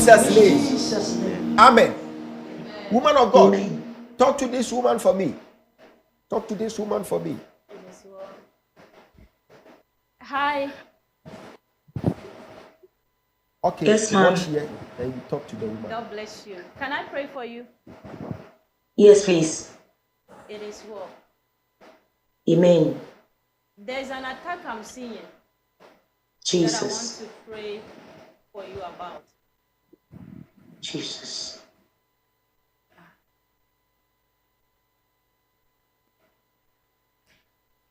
Jesus' name. Jesus' name. Amen. Woman of God, Amen. talk to this woman for me. Talk to this woman for me. Hi. Okay, Yes, ma'am. watch here and you talk to the woman. God bless you. Can I pray for you? Yes, please. It is well. Amen. There's an attack I'm seeing that I want Jesus. to pray for you about. Jesus.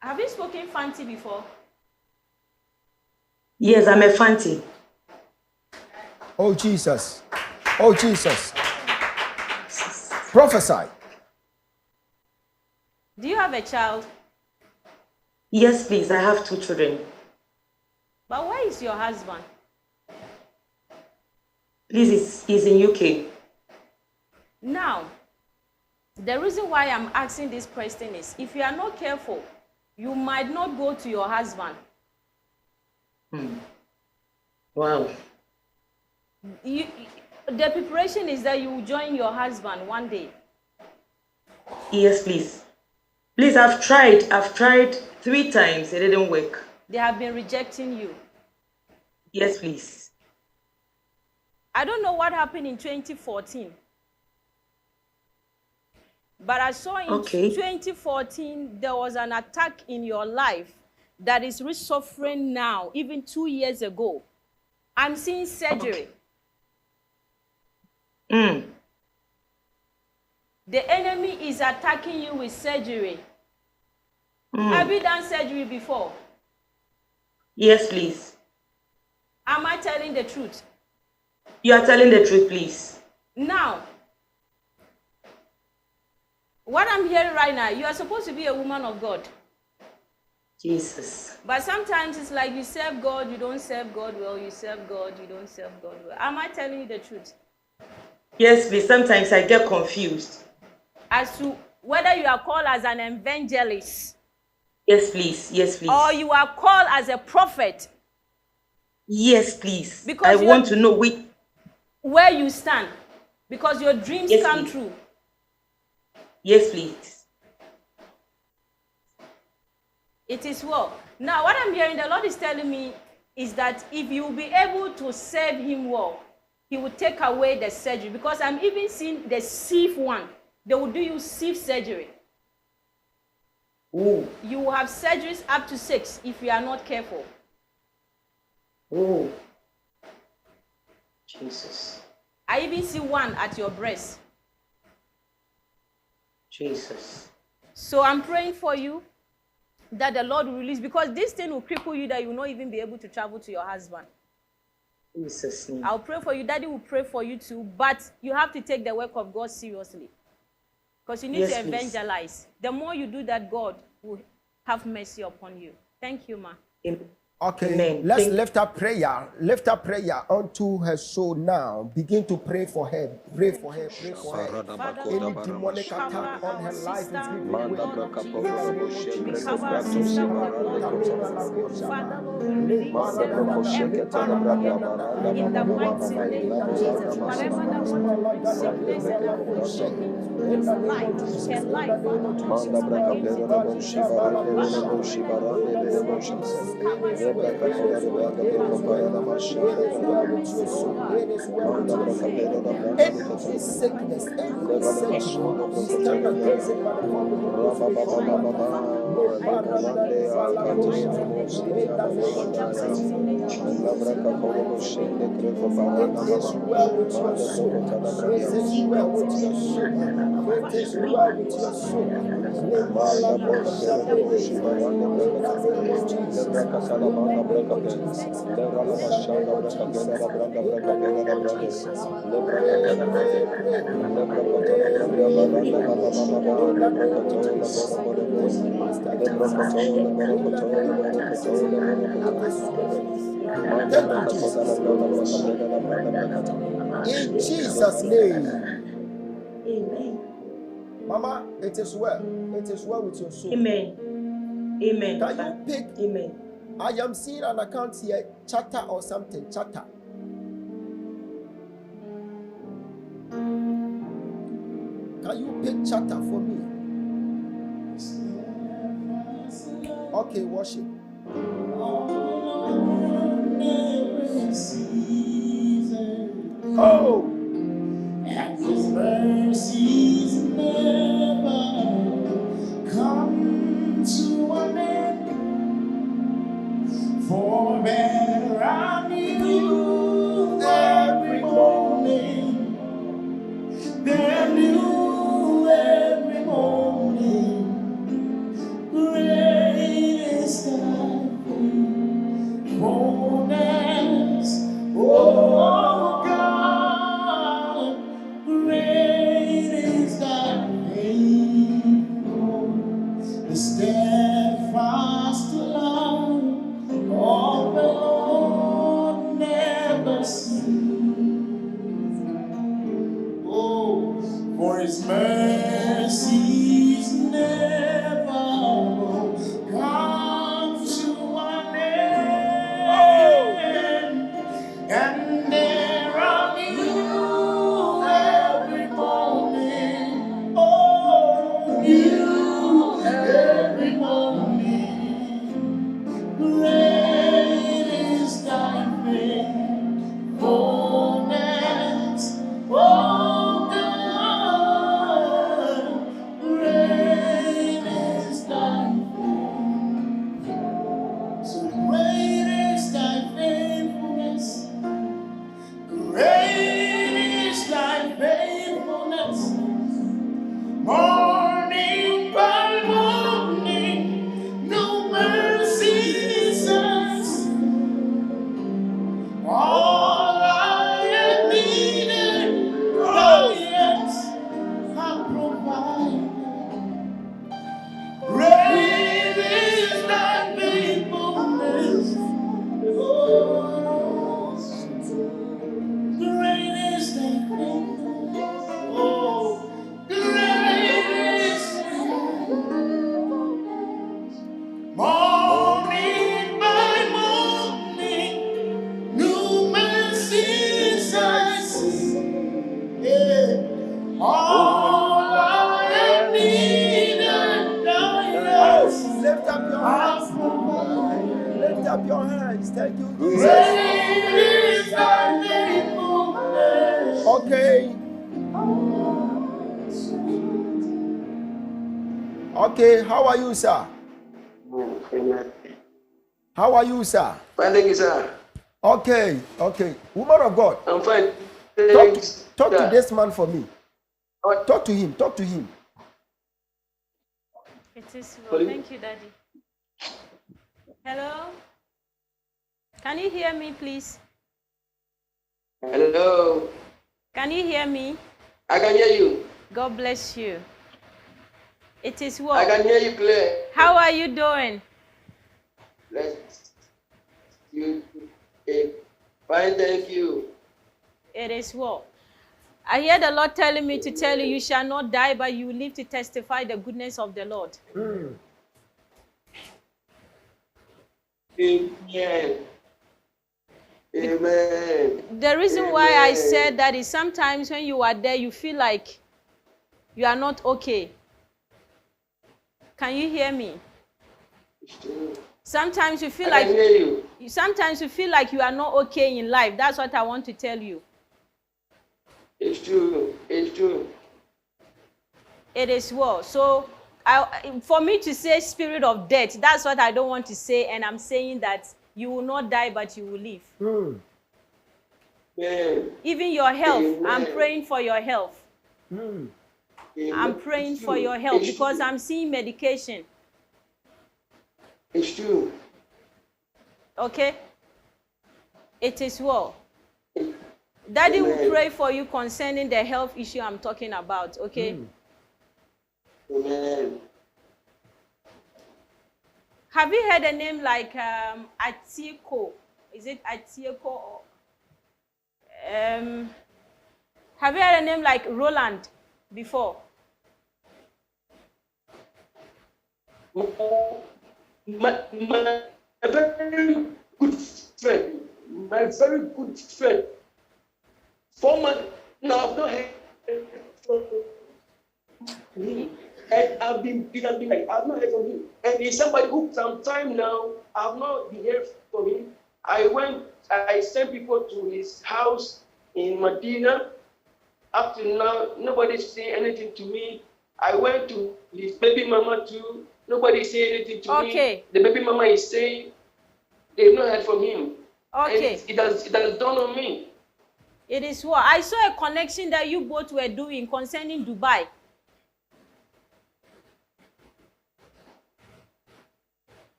Have you spoken Fanti before? Yes, I'm a Fanti. Oh, Jesus. Oh, Jesus. Prophesy. Do you have a child? Yes, please. I have 2 children. But where is your husband? Please, he's in UK. Now, the reason why I'm asking this question is, if you are not careful, you might not go to your husband. Wow. The preparation is that you will join your husband one day. Yes, please. Please, I've tried 3 times. It didn't work. They have been rejecting you. Yes, please. I don't know what happened in 2014. But I saw in 2014, there was an attack in your life that is resuffering now, even 2 years ago. I'm seeing surgery. The enemy is attacking you with surgery. Have you done surgery before? Yes, please. Am I telling the truth? You are telling the truth, please. Now, what I'm hearing right now, you are supposed to be a woman of God. Jesus. But sometimes it's like you serve God, you don't serve God well, you serve God, you don't serve God well. Am I telling you the truth? Yes, please. Sometimes I get confused. As to whether you are called as an evangelist. Yes, please. Yes, please. Or you are called as a prophet. Yes, please. Because I want to know where you stand. Because your dreams come true. Yes, please. It is well. Now, what I'm hearing, the Lord is telling me, is that if you will be able to serve him well, he will take away the surgery. Because I'm even seeing the sieve one. They will do you sieve surgery. Ooh. You will have surgeries up to 6 if you are not careful. Oh. Jesus. I even see one at your breast. Jesus. So I'm praying for you that the Lord will release, because this thing will cripple you that you will not even be able to travel to your husband. Jesus' name. I'll pray for you. Daddy will pray for you too, but you have to take the work of God seriously. Because you need to evangelize. Please. The more you do that, God will have mercy upon you. Thank you, ma. Amen. Okay, Amen. let's lift up prayer. Lift up prayer unto her soul now. Begin to pray for her. Pray for her. Pray for her. Any demonic attack on her life is giving way. In the name of Jesus Christ. In the mighty name of Jesus, whatever that wants to sickness and affliction into his life, her life, any sickness, we stand against it by the power of the It is well with your soul. It is well with your soul. It is well with your soul. In the name of Jesus. In Jesus' name. Amen. Mama, it is well. It is well with your soul. Amen. Amen. Can you pick? Amen. I am seeing an account here, chatter or something. Chatter. big chatter for me. Okay, worship. Oh, and His mercies never come to an end. For there are new every morning. They're new every morning. Great is Thy faithfulness, oh God. Great is Thy faithfulness. The steadfast love of the Lord never ceases. Oh, for His mercies never come to an end, and there are new every morning. Oh, new every morning. Great is Thy faithfulness, oh God. Great is Thy faithfulness. So great is Thy faithfulness. Great is Thy faithfulness. Morning by morning, new mercies I see. All I have needed, Thou yet have provided. Great is Thy faithfulness. Oh, great is Thy faithfulness. Oh, great is morning by morning, new mercies I see. Yeah. All I have needed, Thou hast lift up your hands. Lift up your hands. Thank you, Jesus. Great is Thy faithfulness. Okay. Okay, how are you, sir? How are you, sir? Fine, thank you, sir. Okay. Woman of God, I'm fine. talk to this man for me. What? Talk to him. It is well. Thank you, Daddy. Hello? Can you hear me, please? Hello. Can you hear me? I can hear you. God bless you. It is well. I can hear you clear. How are you doing? Fine, thank you. It is well. I hear the Lord telling me to tell you, you shall not die, but you will live to testify the goodness of the Lord. Amen. Amen. The reason why I said that is sometimes when you are there, you feel like you are not okay. Can you hear me? Sometimes you feel like sometimes you feel like you are not okay in life. That's what I want to tell you. It's true. It's true. It is well. So for me to say spirit of death, that's what I don't want to say, and I'm saying that you will not die, but you will live. Even your health, Amen. I'm praying for your health. I'm praying for your health because I'm seeing medication. It's true. Okay? It is well. Daddy will pray for you concerning the health issue I'm talking about, okay? Amen. Have you heard a name like Atieko? Is it Atieko? Or, have you heard a name like Roland before? My very good friend, my very good friend. 4 months now, I've not heard from And it has been like, I've not heard from him. And he's somebody who, some time now, I've not been heard from him. I sent people to his house in Medina. Up to now, nobody's saying anything to me. I went to his baby mama too. Nobody saying anything to me. The baby mama is saying they've not heard from him. Okay. And it has dawned on me. It is what? I saw a connection that you both were doing concerning Dubai.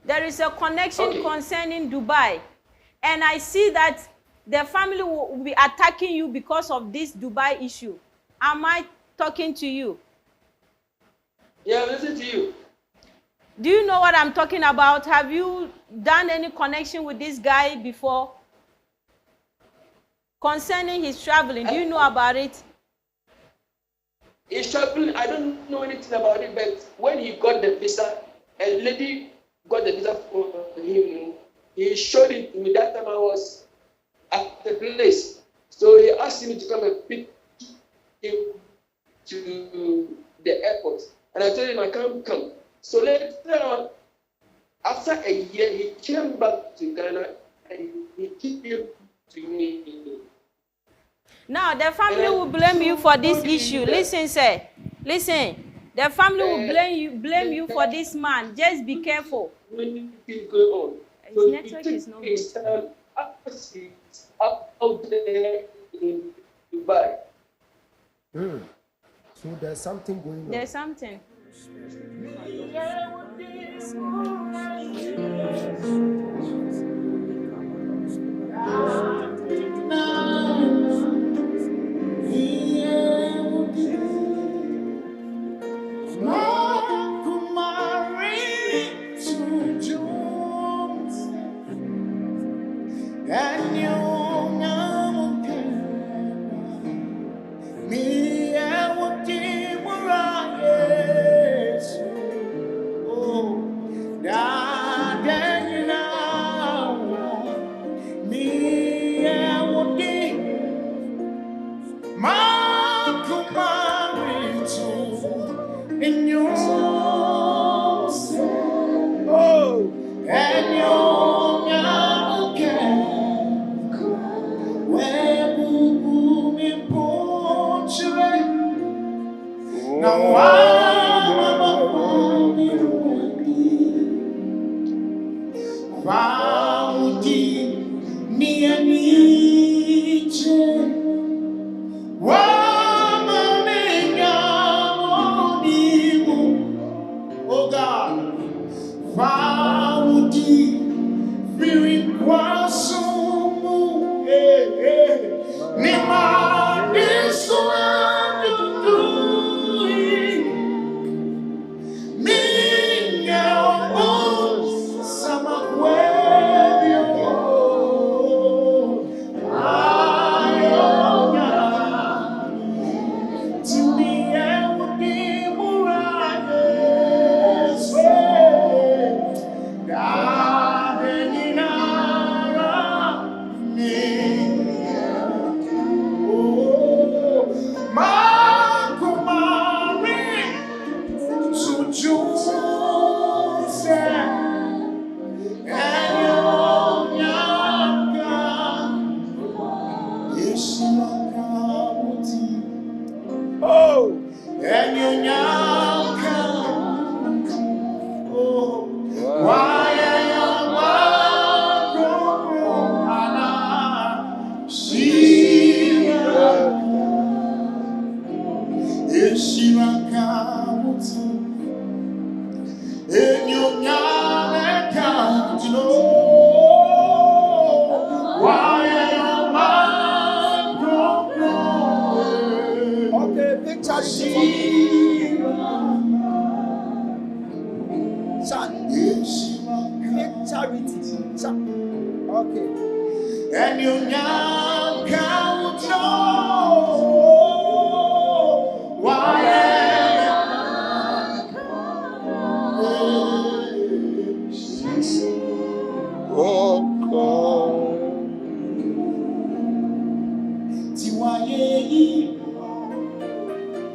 There is a connection concerning Dubai. And I see that the family will be attacking you because of this Dubai issue. Am I talking to you? Yeah, listen to you. Do you know what I'm talking about? Have you done any connection with this guy before? Concerning his traveling, do you know about it? His traveling, I don't know anything about it, but when he got the visa, a lady got the visa for him. He showed it to me. That time I was at the place. So he asked me to come and pick him to the airport. And I told him I can't come. So later on, after a year, he came back to Ghana and he came to me. Now, the family will blame you for this issue. Listen, sir. Listen. The family will blame you for this man. Just be careful. Many things going on. His network is not good. Out there in Dubai. So there's something going on. There's something.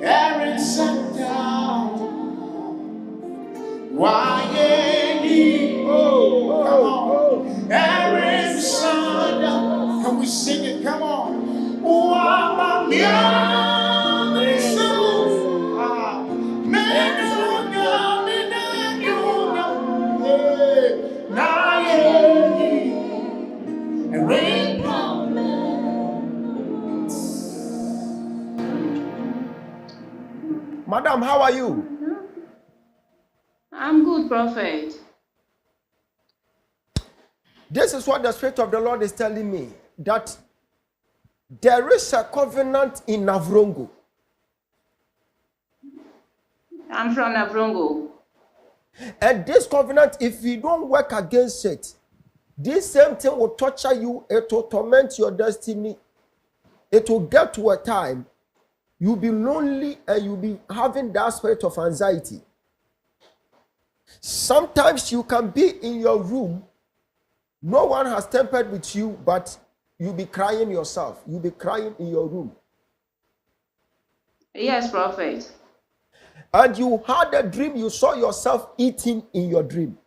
Aaron Santa. Madam, how are you? I'm good, Prophet. This is what the Spirit of the Lord is telling me, that there is a covenant in Navrongo. I'm from Navrongo. And this covenant, if you don't work against it, this same thing will torture you, it will torment your destiny. It will get to a time you'll be lonely and you'll be having that spirit of anxiety. Sometimes you can be in your room, no one has tampered with you, but you'll be crying yourself. You'll be crying in your room. Yes, Prophet. And you had a dream, you saw yourself eating in your dream.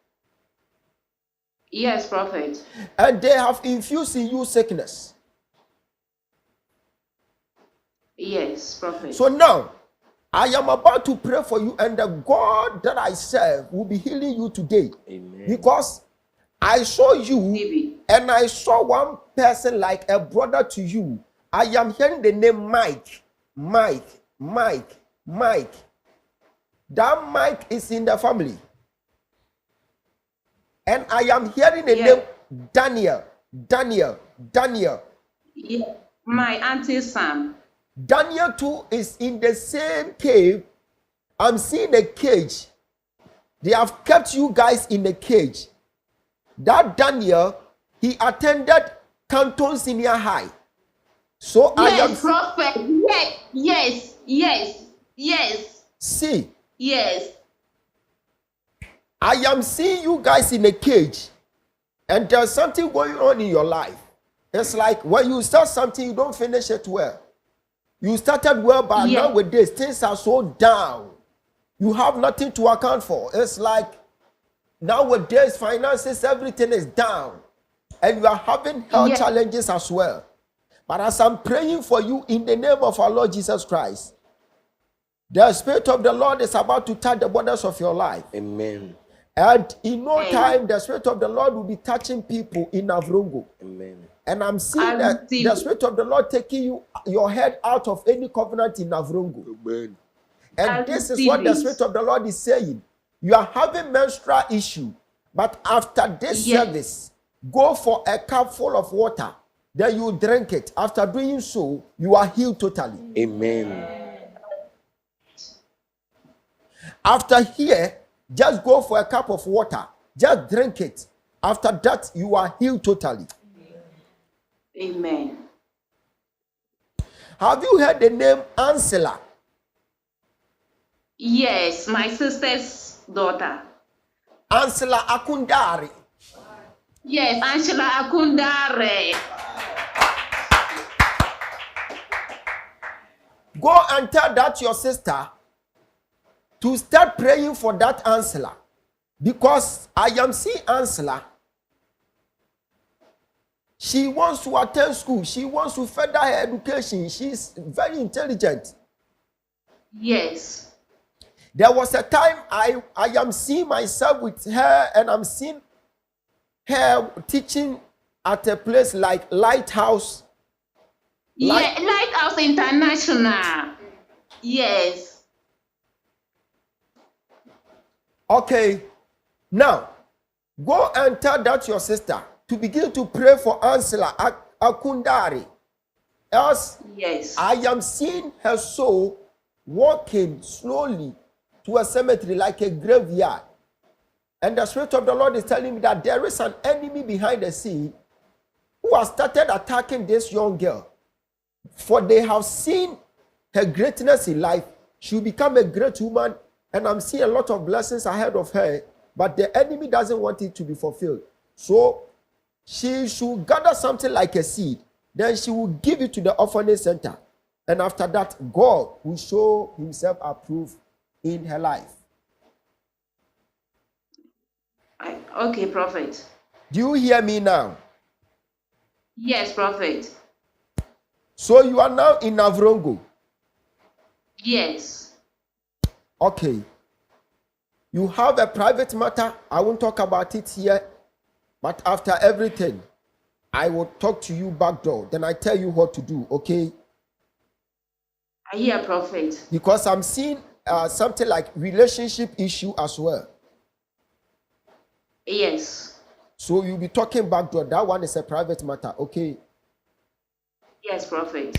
Yes, Prophet. And they have infused in you sickness. Yes, Prophet. So now, I am about to pray for you, and the God that I serve will be healing you today. Amen. Because I saw you, Maybe. and I saw one person like a brother to you. I am hearing the name Mike. That Mike is in the family. And I am hearing the name Daniel. Yeah. My auntie Sam. Daniel too is in the same cave. I'm seeing a cage. They have kept you guys in a cage. That Daniel, he attended Canton Senior High. So Yes, Prophet. Yes. See, Yes. I am seeing you guys in a cage, and there's something going on in your life. It's like when you start something, you don't finish it well. You started well, but nowadays things are so down. You have nothing to account for. It's like nowadays finances, everything is down, and you are having health challenges as well. But as I'm praying for you in the name of our Lord Jesus Christ, the Spirit of the Lord is about to touch the borders of your life. Amen. And in no time, the Spirit of the Lord will be touching people in Navrongo. Amen. And I'm seeing that the Spirit of the Lord taking your head out of any covenant in Navrongo. Amen. And this is what the Spirit of the Lord is saying. You are having menstrual issue, but after this service, go for a cup full of water. Then you drink it. After doing so, you are healed totally. Amen. After here, just go for a cup of water. Just drink it. After that, you are healed totally. Amen. Have you heard the name Ansela? Yes, my sister's daughter. Ansela Akundari. Yes, Angela Akundare. Go and tell that your sister to start praying for that Ansela. Because I am seeing Ansela. She wants to attend school. She wants to further her education. She's very intelligent. Yes. There was a time I am seeing myself with her, and I'm seeing her teaching at a place like Lighthouse. Lighthouse International. Yes. Okay. Now, go and tell that your sister to begin to pray for Ansela Akundari. Else, I am seeing her soul walking slowly to a cemetery like a graveyard. And the Spirit of the Lord is telling me that there is an enemy behind the scene who has started attacking this young girl. For they have seen her greatness in life. She will become a great woman, and I'm seeing a lot of blessings ahead of her, but the enemy doesn't want it to be fulfilled. So she should gather something like a seed. Then she will give it to the orphanage center. And after that, God will show himself approved in her life. Okay, Prophet. Do you hear me now? Yes, Prophet. So you are now in Navrongo. Yes. Okay. You have a private matter. I won't talk about it here. But after everything, I will talk to you back door. Then I tell you what to do, okay? I hear, Prophet. Because I'm seeing something like relationship issue as well. Yes. So you'll be talking back door. That one is a private matter, okay? Yes, Prophet.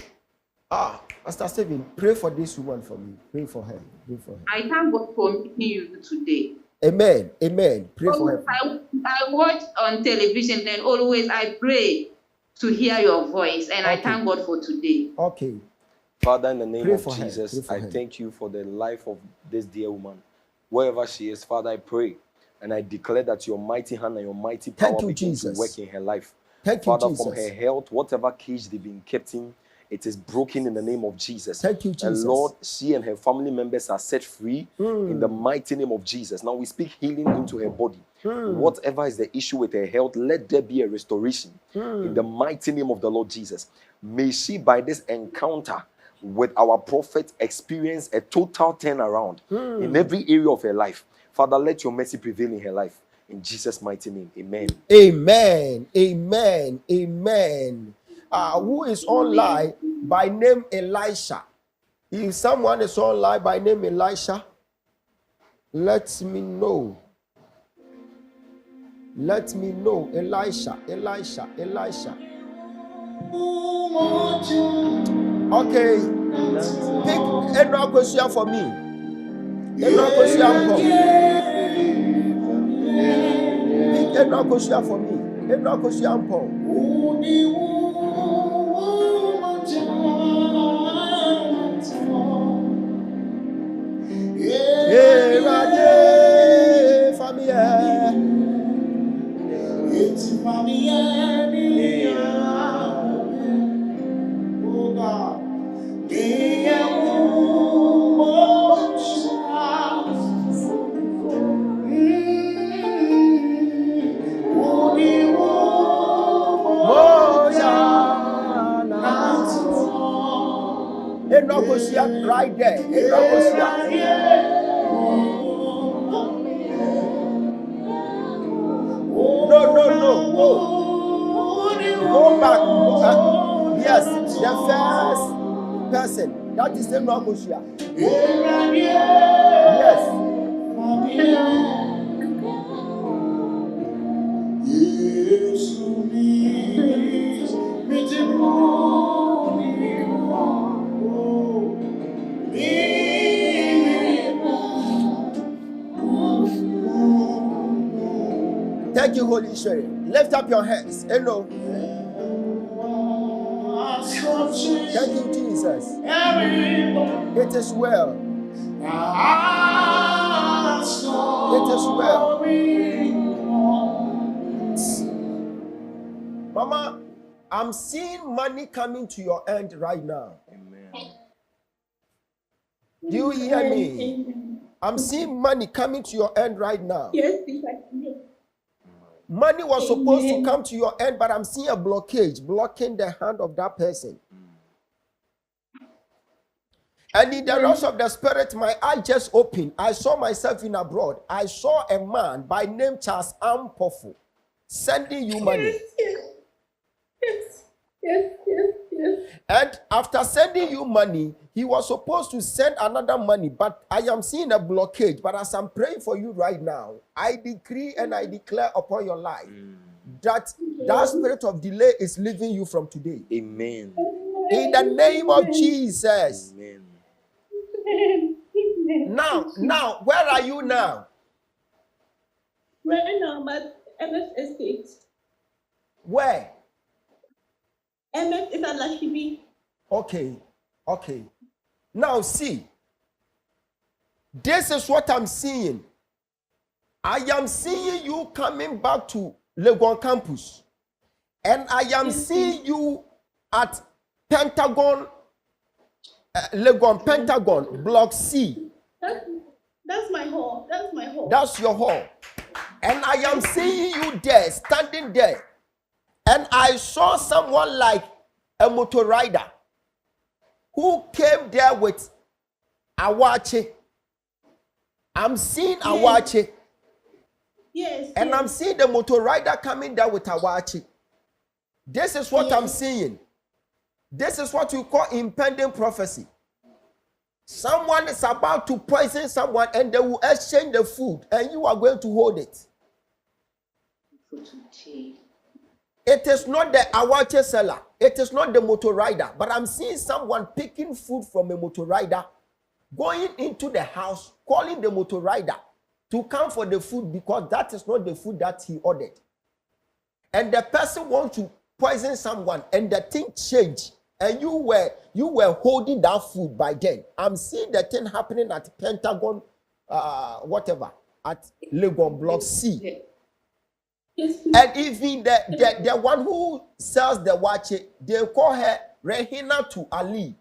Pastor Stephen, pray for this woman for me. Pray for her. Pray for her. I thank God for meeting you today. Amen. Amen. Pray for her. I watch on television and always I pray to hear your voice, and I thank God for today. Okay. Father, in the name Pray of for her. Jesus, Pray for I her. thank you for the life of this dear woman. Wherever she is, Father, I pray and I declare that your mighty hand and your mighty power Thank you, begin Jesus. to work in her life. Thank you, Father, Jesus. from her health, whatever cage they've been kept in, it is broken in the name of Jesus. Thank you, Jesus. And Lord, she and her family members are set free in the mighty name of Jesus. Now we speak healing into her body. Whatever is the issue with her health, let there be a restoration in the mighty name of the Lord Jesus. May she, by this encounter with our prophet, experience a total turnaround in every area of her life. Father, let your mercy prevail in her life. In Jesus' mighty name, amen. Amen. Amen. Amen. Who is online by name Elisha? If someone is online by name Elisha, let me know. Let me know. Elisha. Okay. Pick Edna question for me. Edna question for me. Pick Edna question for me. Edna question for me. Right there. No. Go back. Yes, the first person. That is the Nokosia. Yes. Thank you, Holy Spirit. Lift up your hands. Hello. Thank you, Jesus. It is well. It is well. Mama, I'm seeing money coming to your end right now. Amen. Do you hear me? I'm seeing money coming to your end right now. Yes, Money was supposed to come to your end, but I'm seeing a blockage blocking the hand of that person. And in the rush of the spirit, my eye just opened. I saw myself in abroad. I saw a man by name Charles Ampofo sending you money. Yes. And after sending you money, he was supposed to send another money, but I am seeing a blockage. But as I'm praying for you right now, I decree and I declare upon your life that spirit of delay is leaving you from today. Amen. In the name of Jesus. Amen. Now, where are you now? Right now, I'm at MS Estate. Where? MS is at Lashibi. Okay. Now see, this is what I'm seeing. I am seeing you coming back to Legon campus. And I am seeing you at Pentagon, Legon Pentagon, Block C. That's my hall. That's your hall. And I am seeing you there, standing there. And I saw someone like a motor rider. who came there with awache. I'm seeing awache. Yes. And yes. I'm seeing the motor rider coming there with awache. This is what I'm seeing. This is what we call impending prophecy. Someone is about to poison someone and they will exchange the food and you are going to hold it. It is not the awache seller. It is not the motor rider. But I'm seeing someone picking food from a motor rider, going into the house, calling the motor rider to come for the food because that is not the food that he ordered. And the person wants to poison someone and the thing changed. And you were holding that food by then. I'm seeing the thing happening at Pentagon, whatever, at Legon Block C. Yes. And even the one who sells the watch, they call her Rehina to Ali.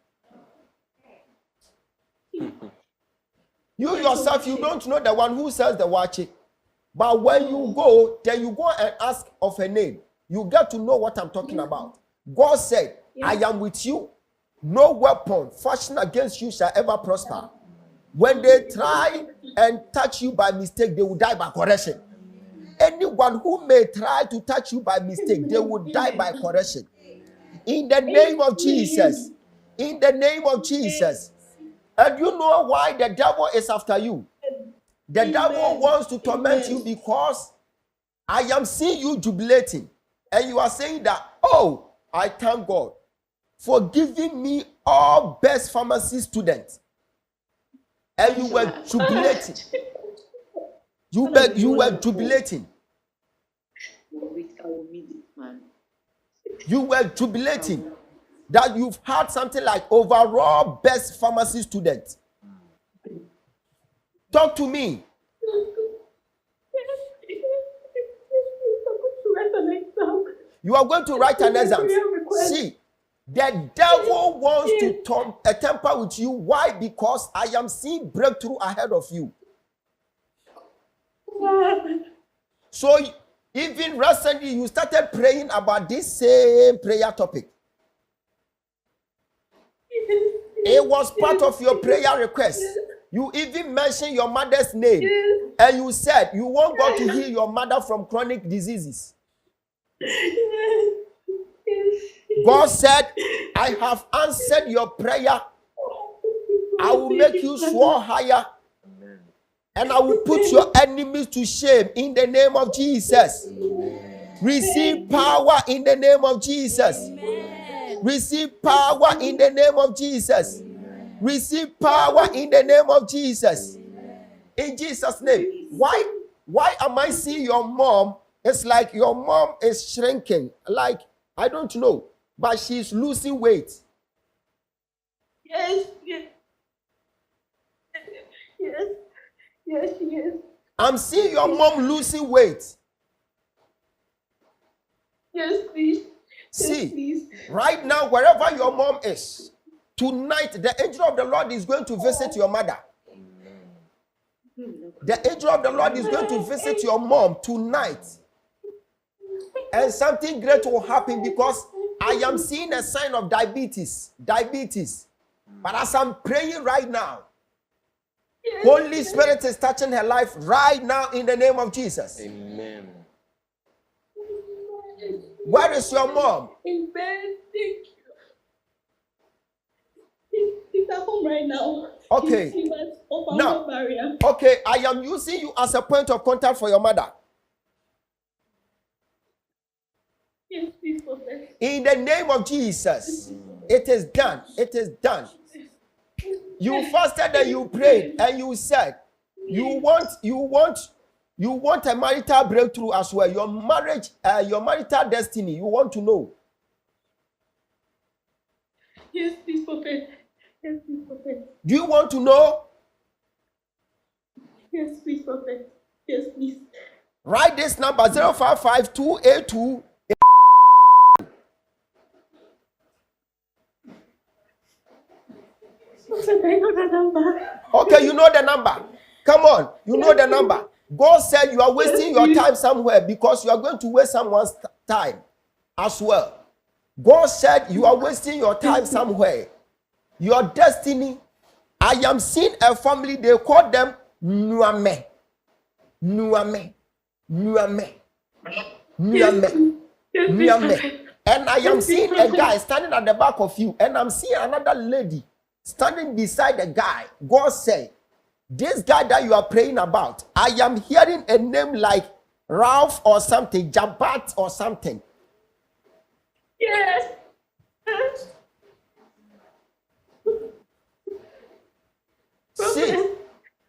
You yourself, you don't know the one who sells the watch. But when you go, then you go and ask of her name. You get to know what I'm talking about. God said, I am with you. No weapon fashioned against you shall ever prosper. When they try and touch you by mistake, they will die by correction. Anyone who may try to touch you by mistake, they will die by correction. In the name of Jesus. In the name of Jesus. And you know why the devil is after you? The devil wants to torment you because I am seeing you jubilating. And you are saying that, oh, I thank God for giving me all best pharmacy students. And you were jubilating. You were jubilating. You were jubilating that you've had something like overall best pharmacy student. Talk to me. You are going to write an exam. See, the devil wants to temper with you. Why? Because I am seeing breakthrough ahead of you. So even recently, you started praying about this same prayer topic. It was part of your prayer request. You even mentioned your mother's name. And you said you want God to heal your mother from chronic diseases. God said, I have answered your prayer. I will make you soar higher. And I will put your enemies to shame in the name of Jesus. Receive power in the name of Jesus. Receive power in the name of Jesus. Receive power in the name of Jesus. In Jesus' name. Why am I seeing your mom? It's like your mom is shrinking. Like, I don't know. But she's losing weight. Yes. Yes, she is. I'm seeing your mom losing weight. Yes, please. See, please. Right now, wherever your mom is, tonight, the angel of the Lord is going to visit your mother. The angel of the Lord is going to visit your mom tonight. And something great will happen because I am seeing a sign of diabetes. But as I'm praying right now, Holy Spirit is touching her life right now in the name of Jesus. Amen. Where is your mom? In bed, thank you. He's at home right now. Okay. He was over Now, the barrier. okay, I am using you as a point of contact for your mother. Yes, please, Prophet. In the name of Jesus, it is done. It is done. You fasted and you prayed and you said you want a marital breakthrough as well. Your marriage, your marital destiny, you want to know. Yes, please, Prophet. Yes, please, Prophet. Do you want to know? Yes, please, Prophet. Yes, please. Write this number 055282. I know the number. Okay, you know the number. Come on, you know the number. God said you are wasting your time somewhere because you are going to waste someone's time as well. God said you are wasting your time somewhere. Your destiny. I am seeing a family, they call them Nuame. Nuame. Nuame. Nuame. Yes, please, Nuame. prophet. And I am Yes, please, seeing a prophet. guy standing at the back of you, and I'm seeing another lady standing beside the guy. God said, this guy that you are praying about, I am hearing a name like Ralph or something, Jabat or something. Yes. See, Prophet.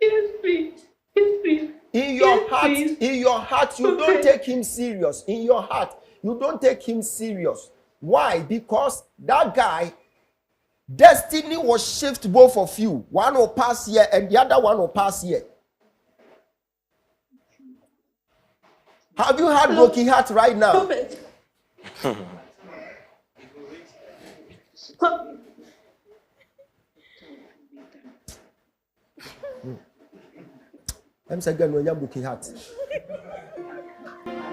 Yes, please. Yes, please. in your Yes, heart, please. in your heart, you don't Okay. take him serious. In your heart, you don't take him serious. Why? Because that guy, destiny will shift both of you. One will pass here and the other one will pass here. Have you had broken heart right now? Prophet. I'm saying, when you broken heart.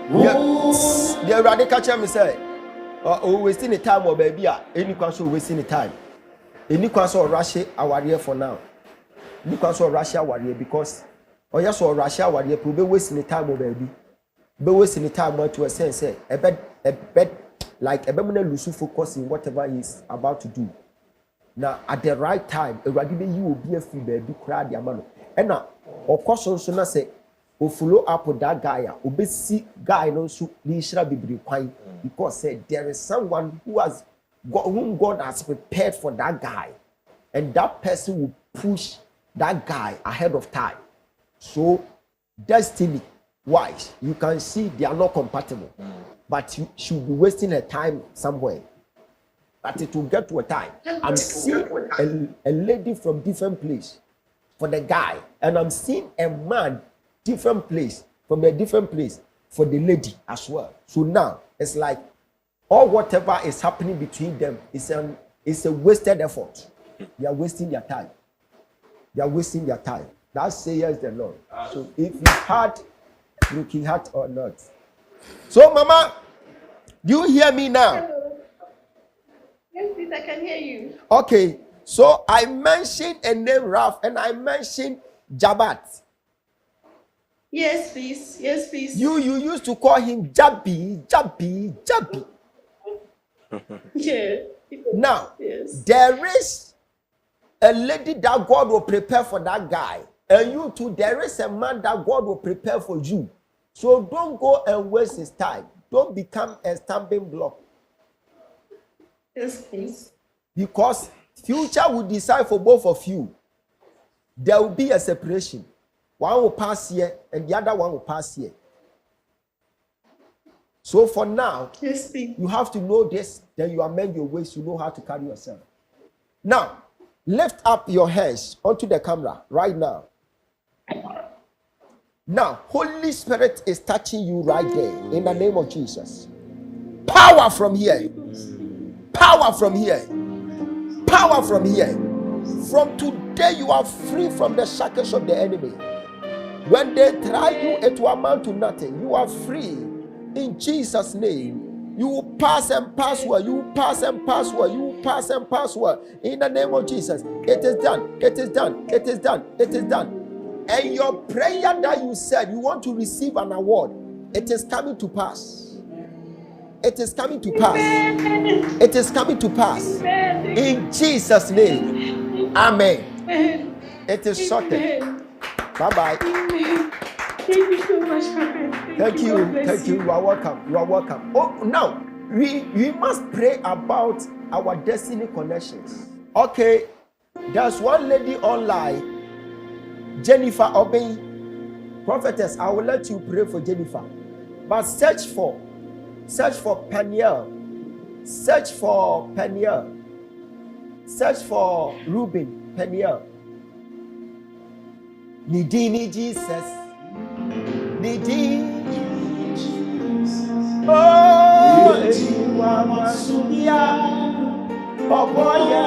The radical chair me say, oh, wasting the time or baby, any question wasting the time. Any question or Russia, our here for now. Any question or Russia, warrior because, or yes, or Russia, warrior, be wasting the time or baby. Be wasting the time to a sense, a bed, like a better lose focus in whatever he's about to do. Now, at the right time, a radical you will be a free baby, crowd the amount. And now, of course, also not say, or follow up with that guy, or see guy no so ni shall be required because there is someone whom God has prepared for that guy, and that person will push that guy ahead of time. So, destiny wise, you can see they are not compatible, but you should be wasting her time somewhere. But it will get to a time. I'm seeing a lady from different place for the guy, and I'm seeing a man different place from a different place for the lady as well. So now it's like all whatever is happening between them is a wasted effort. They are wasting their time. They are wasting their time. That says the Lord. So if you had broken heart or not. So Mama, do you hear me now? Hello. Yes, please, I can hear you. Okay. So I mentioned a name Ralph and I mentioned Jabat. Yes, please. Yes, please. You used to call him Jabby. Yeah. Now, Yes. there is a lady that God will prepare for that guy. And you too, there is a man that God will prepare for you. So don't go and waste his time. Don't become a stumbling block. Yes, please. Because future will decide for both of you. There will be a separation. One will pass here and the other one will pass here. So for now, Yes, please. you have to know this, then you amend your ways, you know how to carry yourself. Now, lift up your hands onto the camera right now. Now, Holy Spirit is touching you right there in the name of Jesus. Power from here. Power from here. Power from here. From today, you are free from the shackles of the enemy. When they try you, it will amount to nothing. You are free in Jesus' name. You will pass and pass well. You will pass and pass well. You will pass and pass well. In the name of Jesus. It is done. It is done. It is done. It is done. And your prayer that you said you want to receive an award, it is coming to pass. It is coming to pass. It is coming to pass. In Jesus' name. Amen. It is sorted. Bye-bye. Thank you so much, Prophet. Thank you. God bless Thank you. You are welcome. You are welcome. Oh, now we must pray about our destiny connections. Okay. There's one lady online, Jennifer Obey. Prophetess, I will let you pray for Jennifer. But search for Peniel. Search for Peniel. Search for Reuben Peniel. Nidini Jesus. Nidini Jesus. Oh, Mama Suya. Popoya.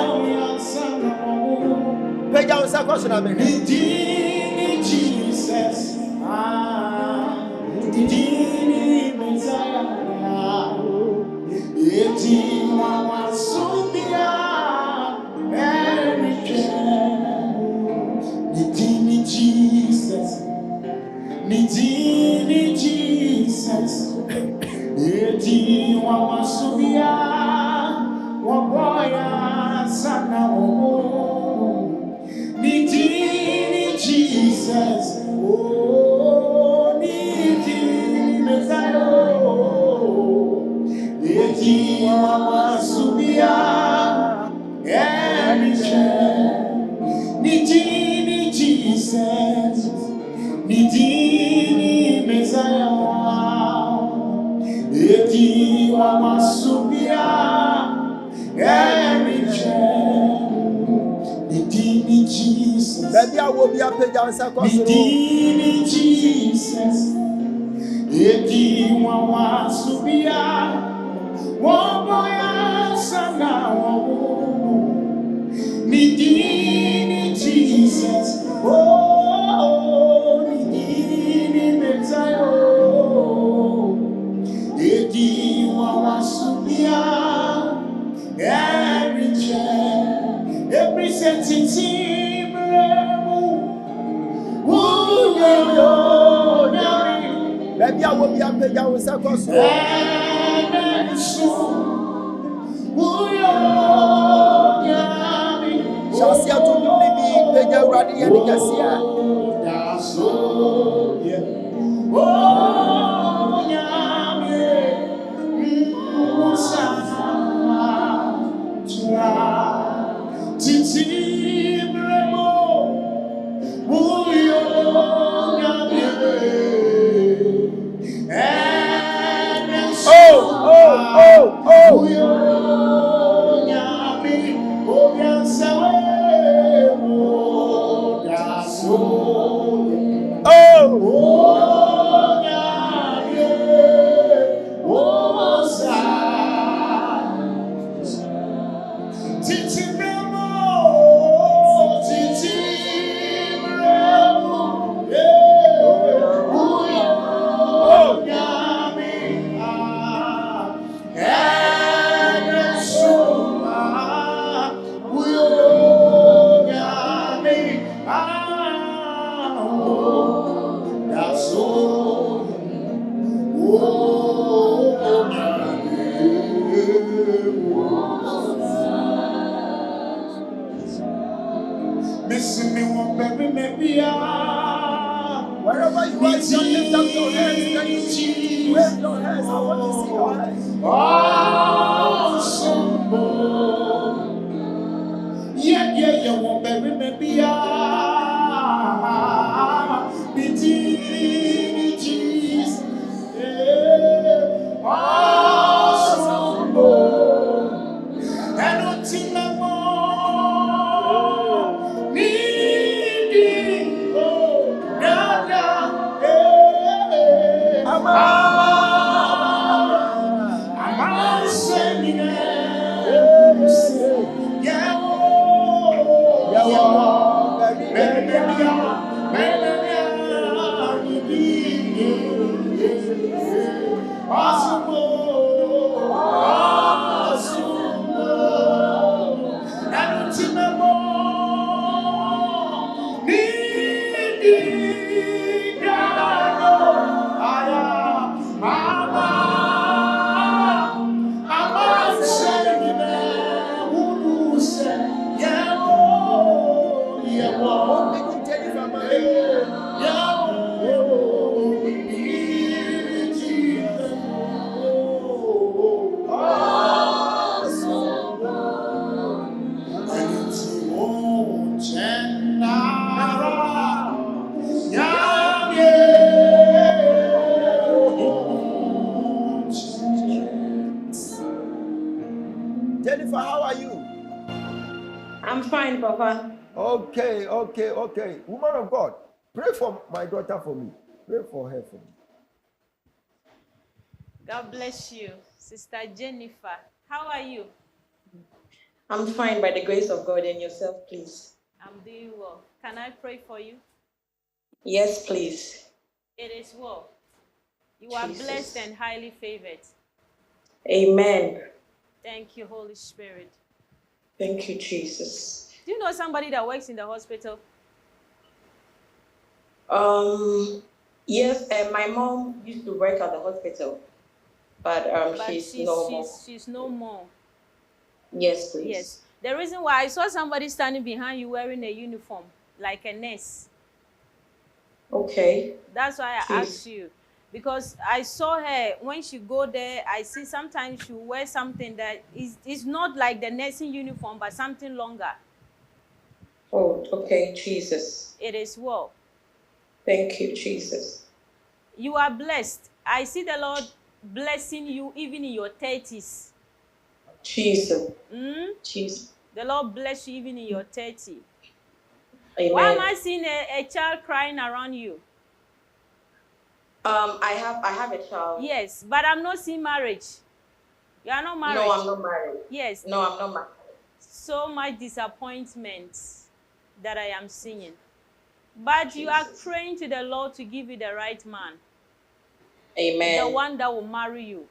Peja unsa kwasuna me. Nidini Jesus. Nidini Messiah. Nidini Mama Suya. Eti wa masubia wa boya sana wo. Niti Jesus. Oh, niti Messiah. Eti wa masubia niti Jesus. Niti Messiah. Eti wa masubia niti Jesus. Baby, I will be a page and second. Niti Jesus. Eti wa masubia Woboya sana wo. Nidini Jesus. Oh, nidini Messiah. Edi wa wasubia. Every sensitive baby, I will be a page and second. Shall to me, Peja Radi and Cassia. Wherever you are, you lift up your hands. Can you wave your hands? I want to see your hands. Yeah, won't baby, maybe Jesus. Awesome. And what's in the Jennifer, how are you? I'm fine, Papa. Okay. Woman of God, pray for my daughter for me. Pray for her for me. God bless you, Sister Jennifer. How are you? I'm fine by the grace of God, and yourself, please. I'm doing well. Can I pray for you? Yes, please. It is well. You are blessed and highly favored. Amen. Thank you, Holy Spirit. Thank you, Jesus. Do you know somebody that works in the hospital? Yes, my mom used to work at the hospital. but But she's normal. she's no more. Yes, please. Yes. The reason why I saw somebody standing behind you wearing a uniform, like a nurse. Okay. That's why I Please. asked you. Because I saw her, when she go there, I see sometimes she wear something that is not like the nursing uniform, but something longer. Oh, okay, Jesus. It is well. Thank you, Jesus. You are blessed. I see the Lord blessing you even in your 30s. Jesus. Mm? Jesus. The Lord bless you even in your 30s. Amen. Why am I seeing a child crying around you? I have a child. Yes, but I'm not seeing marriage. You are not married. No, I'm not married. Yes. No, I'm not married. So much disappointment that I am seeing. But Jesus. you are praying to the Lord to give you the right man. Amen. The one that will marry you.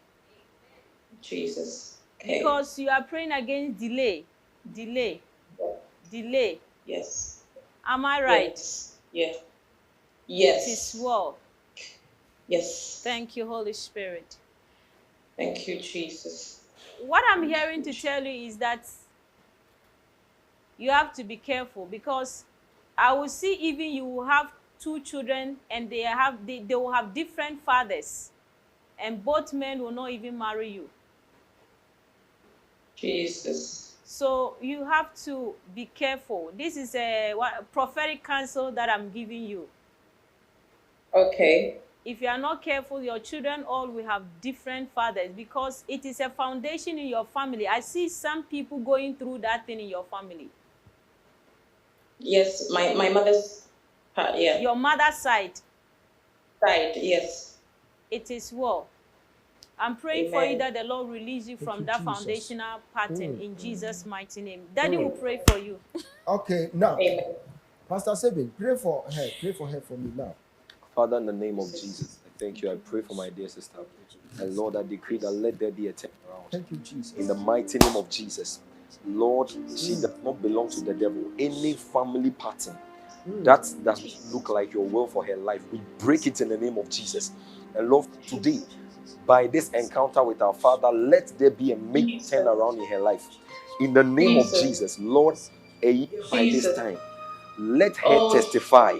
Jesus. Okay. Because you are praying against delay. Delay. Delay. Yes. Am I right? Yes. Yes. Yes. It is well. Yes. Thank you, Holy Spirit. Thank you, Jesus. What I'm hearing to tell you is that you have to be careful, because I will see even you will have 2 children and they will have different fathers, and both men will not even marry you. Jesus. So you have to be careful. This is a prophetic counsel that I'm giving you. Okay. If you are not careful, your children all will have different fathers, because it is a foundation in your family. I see some people going through that thing in your family. Yes, my mother's part, yeah. Your mother's side. Yes. It is well. I'm praying for you that the Lord release you from that foundational pattern in Jesus' mighty name. Daddy will pray for you. Okay, now, Amen. Pastor Sabin, pray for her. Pray for her for me now. Father, in the name of Jesus, I thank you. I pray for my dear sister. And Lord, I decree that let there be a turnaround. Thank you, Jesus. In the mighty name of Jesus. Lord, she does not belong to the devil. Any family pattern that doesn't look like your will for her life, we break it in the name of Jesus. And Lord, today, by this encounter with our Father, let there be a major turnaround in her life. In the name of Jesus, Lord, a year by this time, let her testify.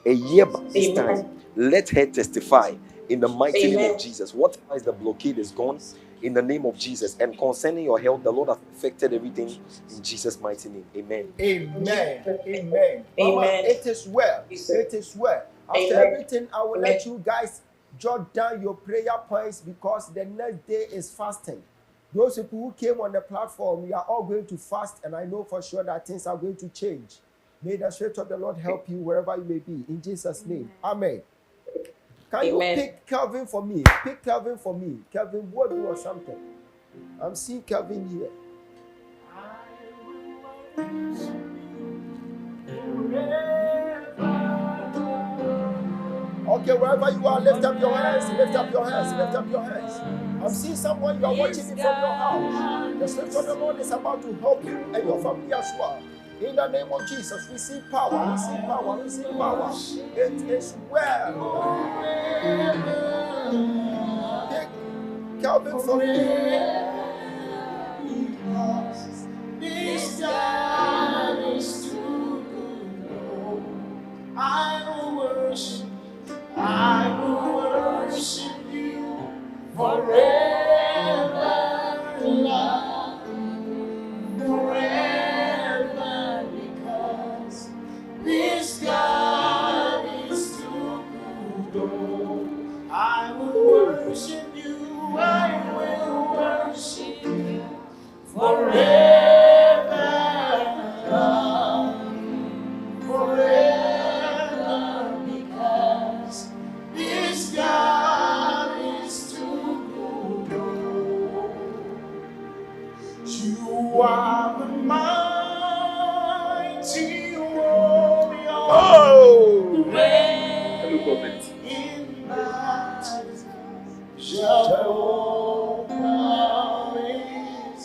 A year by this time, let her testify in the mighty name of Jesus. Whatever is the blockade is gone in the name of Jesus. And concerning your health, the Lord has perfected everything in Jesus' mighty name. Amen. Amen. Amen. Mama, it is well. It is well. After everything, I will let you guys jot down your prayer points, because the next day is fasting. Those people who came on the platform, we are all going to fast, and I know for sure that things are going to change. May the Spirit of the Lord help you wherever you may be. In Jesus' name. Amen. Can you pick Kelvin for me? Pick Kelvin for me. Kelvin Wodu or something. I'm seeing Kelvin here. Okay, wherever you are, lift up your hands, lift up your hands, lift up your hands. I'm seeing someone, you are watching me from your house. The Spirit of the Lord is about to help you and your family as well. In the name of Jesus, receive power, receive power, receive power. It is well. Take Calvin for me. This God is too good. I will worship you forever, Lord, forever, because this God is too good. I will worship you, I will worship you forever, Lord, forever, because this God is too good. You are the mighty warrior. Oh! In battle, Jehovah is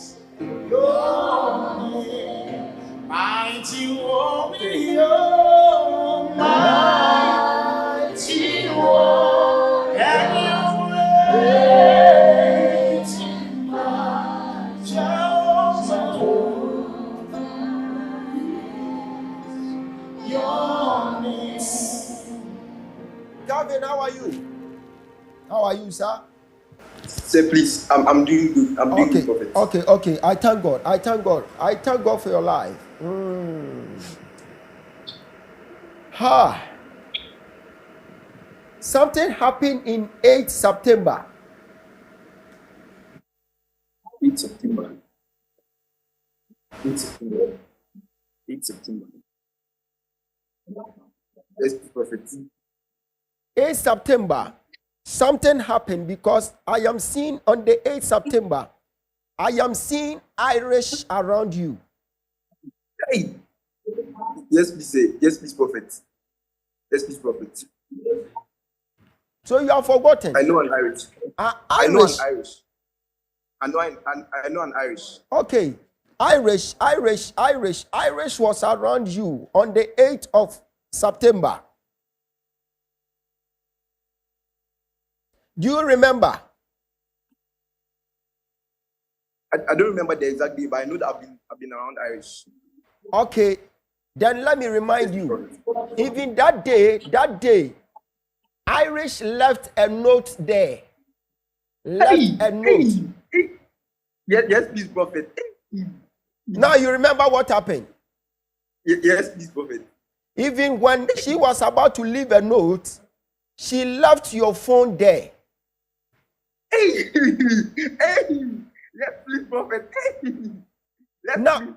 your name. Mighty warrior, mighty warrior, and your Calvin, how are you? How are you, sir? Say please, I'm doing good. I'm doing good, prophet. Okay. I thank God. I thank God for your life. Something happened in 8 September. 8 September. 8 September. 8 September. Yes, prophet. 8 September. Something happened because I am seeing on the 8th September, I am seeing Irish around you. Hey. Yes, please say. Yes, please, prophet. Yes, please, prophet. So you have forgotten. I know an Irish. I know an Irish. I know an Irish. Okay. Irish was around you on the 8th of September. Do you remember? I don't remember the exact day, but I know that I've been around Irish. Okay. Then let me remind you. Even that day, Irish left a note there. A note. Yes, please, prophet. Now you remember what happened. Yes, please, prophet. Even when she was about to leave a note, she left your phone there. Yes, please, prophet.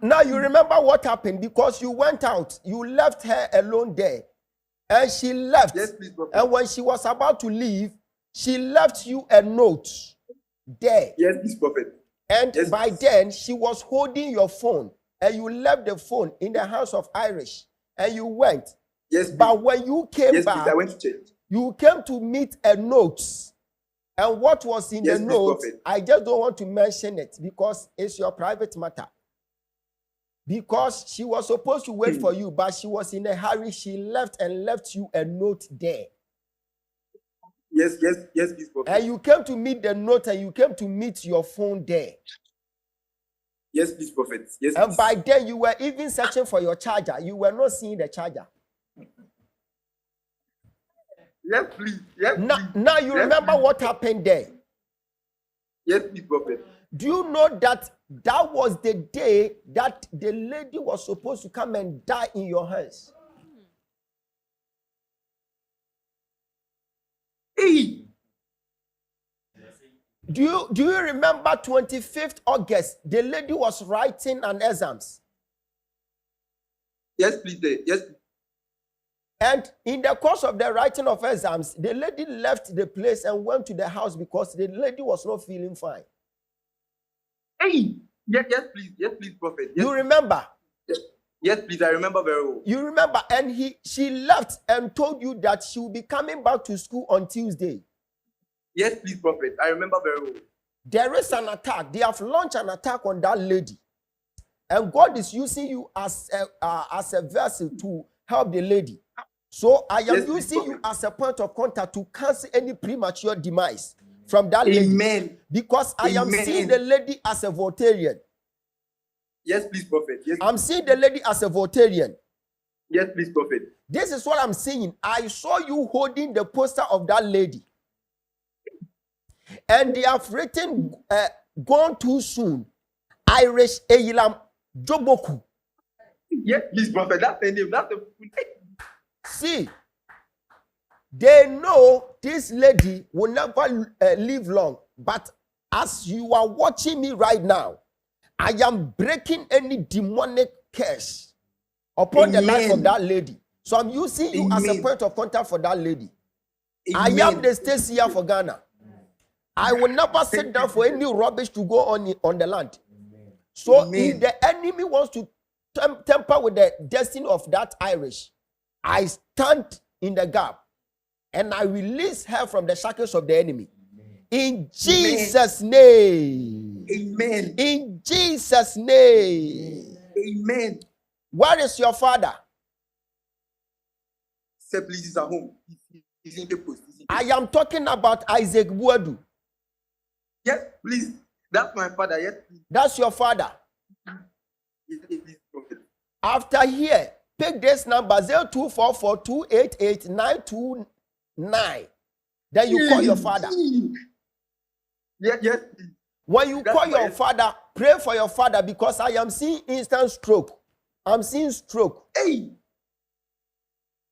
Now you remember what happened because you went out. You left her alone there. And she left. Yes, please, prophet. And when she was about to leave, she left you a note there. Yes, please, prophet. And yes, by then, she was holding your phone. And you left the phone in the house of Irish. And you went. Yes, please. But when you came back, please, I went to church. You came to meet a note. And what was in the note, prophet. I just don't want to mention it because it's your private matter. Because she was supposed to wait for you, but she was in a hurry. She left you a note there. Yes, please, prophet. And you came to meet the note and you came to meet your phone there. Yes, please, prophet. Yes, and please. by then, you were even searching for your charger. You were not seeing the charger. Yes, please. Yes, now you remember what happened there. Yes, please, prophet. Do you know that was the day that the lady was supposed to come and die in your hands? Hey. Do you remember 25th August? The lady was writing an exams. Yes, please. Yes. And in the course of the writing of exams, the lady left the place and went to the house because the lady was not feeling fine. Hey. Yes, please, prophet. Yes. You remember? Yes, please. I remember very well. You remember? And she left and told you that she will be coming back to school on Tuesday. Yes, please, prophet. I remember very well. There is an attack. They have launched an attack on that lady. And God is using you as a vessel to help the lady. So I am using you as a point of contact to cancel any premature demise from that lady. Amen. Because I am seeing the lady as a Voltarian. Yes, please, prophet. Yes. I'm seeing the lady as a Voltarian. Yes, please, prophet. This is what I'm seeing. I saw you holding the poster of that lady. And they have written, gone too soon. Irish Eyilam Joboku. Yes, please, prophet. That's the name. That's the See, they know this lady will never live long. But as you are watching me right now, I am breaking any demonic curse upon the life of that lady. So I'm using you as a point of contact for that lady. I am the state seer for Ghana. I will never sit down for any rubbish to go on the land. So if the enemy wants to temper with the destiny of that Irish, I stand in the gap and I release her from the shackles of the enemy. In Jesus' name. Amen. In Jesus' name. Amen. Where is your father? Say, please, he's at home. He's in the post. I am talking about Isaac Buadu. Yes, please. That's my father. Yes, please. That's your father. Yes, please, prophet. After here, pick this number 0244 288 9. Then you call your father. Yes, yes. When you That's call your why- father, pray for your father, because I am seeing instant stroke. I'm seeing stroke. Hey.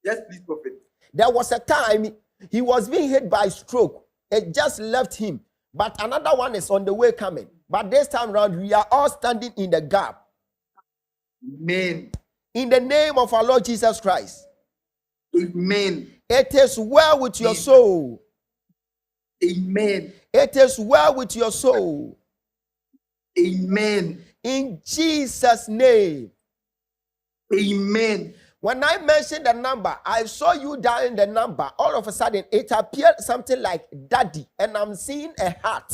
Yes, please, prophet. There was a time he was being hit by stroke. It just left him. But another one is on the way coming. But this time around, we are all standing in the gap. Amen. In the name of our Lord Jesus Christ. Amen. It is well with your soul. Amen. It is well with your soul. Amen. In Jesus' name. Amen. When I mentioned the number, I saw you dialing the number. All of a sudden, it appeared something like daddy, and I'm seeing a heart.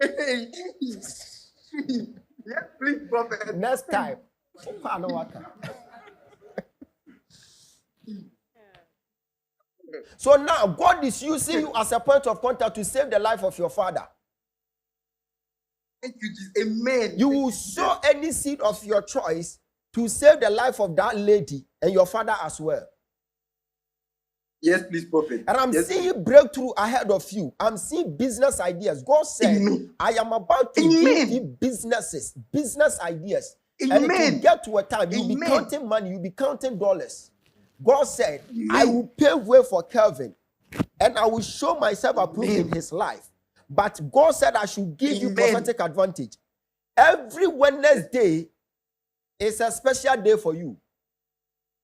Yes, please, prophet. Next time. So now, God is using you as a point of contact to save the life of your father. Thank you, Jesus. Amen. You will sow any seed of your choice to save the life of that lady and your father as well. Yes, please, prophet. And I'm Yes, seeing breakthrough ahead of you. I'm seeing business ideas. God said, Amen. I am about to Amen. give you business ideas. And it will Amen. get to a time you'll be Amen. counting money, you'll be counting dollars. God said, Amen. I will pave way for Kelvin, and I will show myself approved in Amen. his life. But God said I should give you Amen. prophetic advantage. Every Wednesday is a special day for you.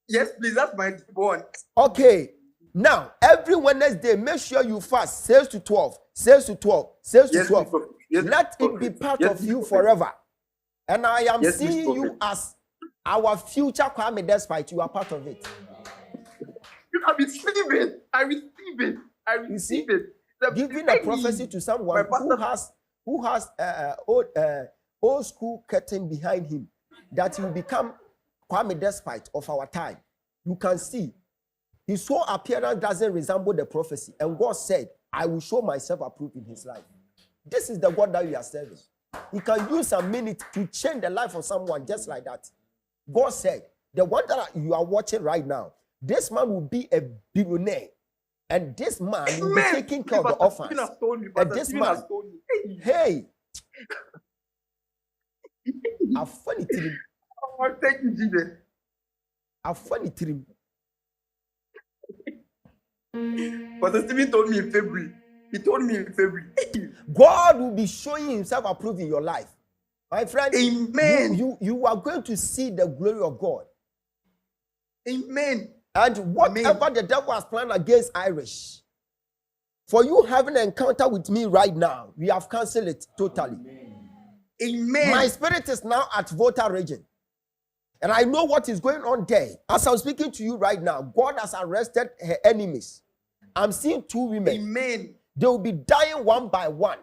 Yes, please. That's my one. Okay. Now, every Wednesday, make sure you fast 6 to 12, 6 to 12, 6 to Yes, 12. please, prophet. Yes, Let please, it be prophet. part Yes, of please, you prophet. forever. And I am Yes, please, seeing you prophet. as our future Kwame Despite. You are part of it. I receive it. I receive it. I You see, receive it. The- giving a prophecy to someone My who has old school curtain behind him, that he will become Kwame Despite of our time. You can see his whole appearance doesn't resemble the prophecy, and God said, I will show myself approved in his life. This is the God that we are serving. He can use a minute to change the life of someone just like that. God said, the one that you are watching right now, this man will be a billionaire. And this man will be Amen. taking care of the Pastor orphans. Stephen has told me. And Pastor this Stephen has man, told me. hey, a funny thing. Oh, thank you, Jesus. A funny thing. Pastor Stephen told me in February. He told me in February. God will be showing himself approved in your life. My friend, Amen. you are going to see the glory of God. Amen. And whatever the devil has planned against Irish, for you having an encounter with me right now, we have cancelled it totally. Amen. My spirit is now at Volta region. And I know what is going on there. As I'm speaking to you right now, God has arrested her enemies. I'm seeing 2 women. Amen. They will be dying one by one.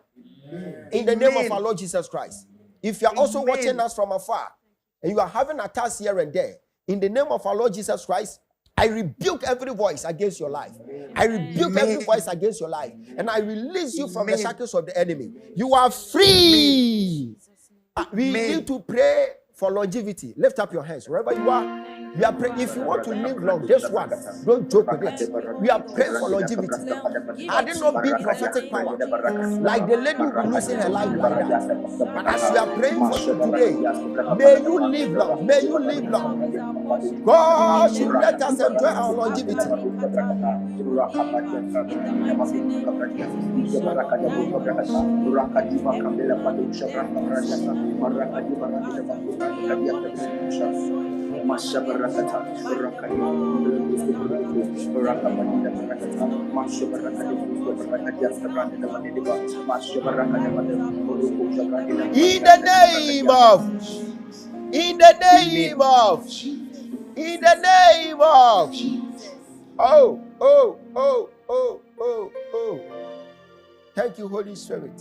In the name of our Lord Jesus Christ. If you are also watching us from afar, and you are having attacks here and there, in the name of our Lord Jesus Christ, I rebuke every voice against your life. I rebuke every voice against your life. And I release you from the shackles of the enemy. You are free. We need to pray for longevity. Lift up your hands wherever you are. We are praying. If you want to live long, this one, don't joke with it. We are praying for longevity. I did not be prophetic power. Like the lady will be losing her life like that. But as we are praying for you today, may you live long. May you live long. God should let us enjoy our longevity. In the name of, in the name of, in the name of. Oh, oh, oh, oh, oh, oh. Thank you, Holy Spirit.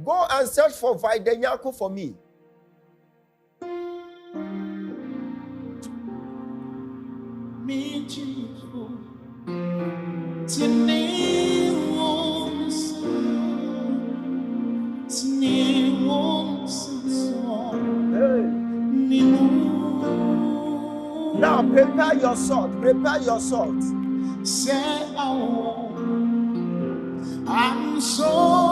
Go and search for Vaidenyako for me. Now prepare your salt. Prepare your salt. Say I'm so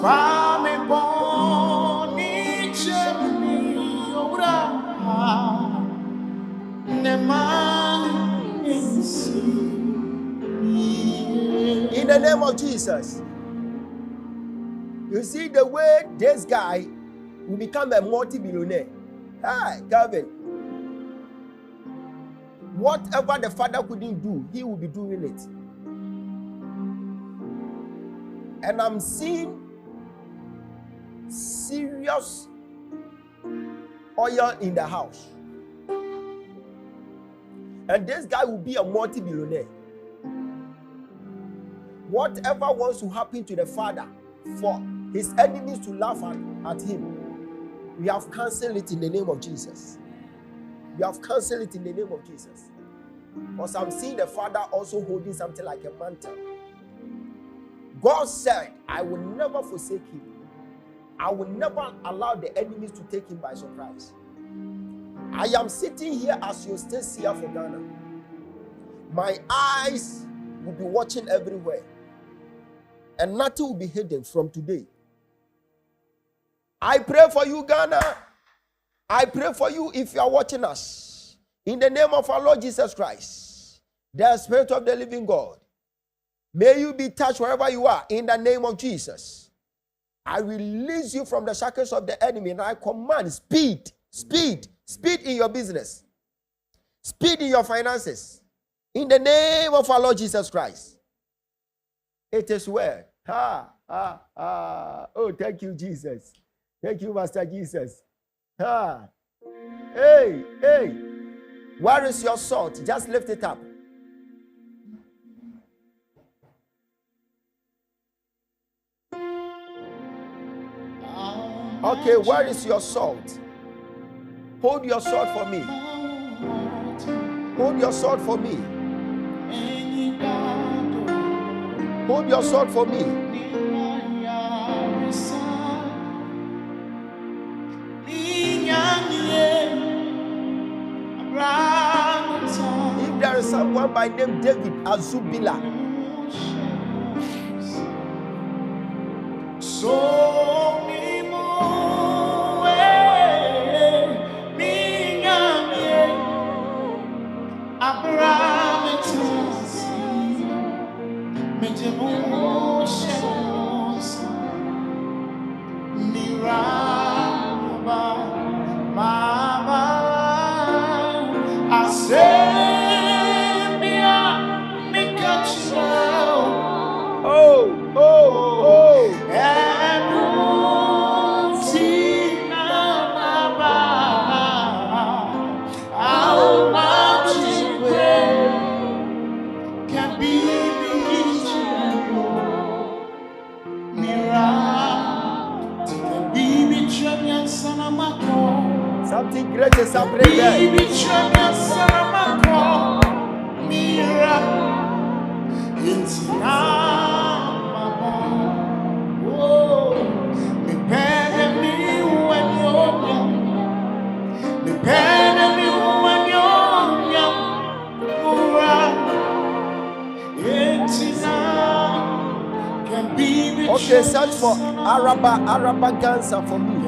Fame boni chemi ora nema In the name of Jesus. You see the way this guy will become a multi-billionaire. Hi, Calvin. Whatever the father couldn't do, he will be doing it. And I'm seeing serious oil in the house. And this guy will be a multi-billionaire. Whatever wants to happen to the father for his enemies to laugh at him, we have cancelled it in the name of Jesus. We have cancelled it in the name of Jesus. Because I'm seeing the father also holding something like a mantle. God said, I will never forsake him. I will never allow the enemies to take him by surprise. I am sitting here as your state seer for Ghana. My eyes will be watching everywhere. And nothing will be hidden from today. I pray for you, Ghana. I pray for you if you are watching us. In the name of our Lord Jesus Christ, the Spirit of the living God, may you be touched wherever you are in the name of Jesus. I release you from the shackles of the enemy and I command speed in your business, speed in your finances, in the name of our Lord Jesus Christ. It is well. Oh, thank you, Jesus. Thank you, Master Jesus. Hey, where is your salt? Just lift it up. Okay, where is your salt? Hold your sword for me. Hold your sword for me. Hold your sword for me. If there is someone by name David Azubila, something great is happening there. Okay, search for Araba Gansa for me.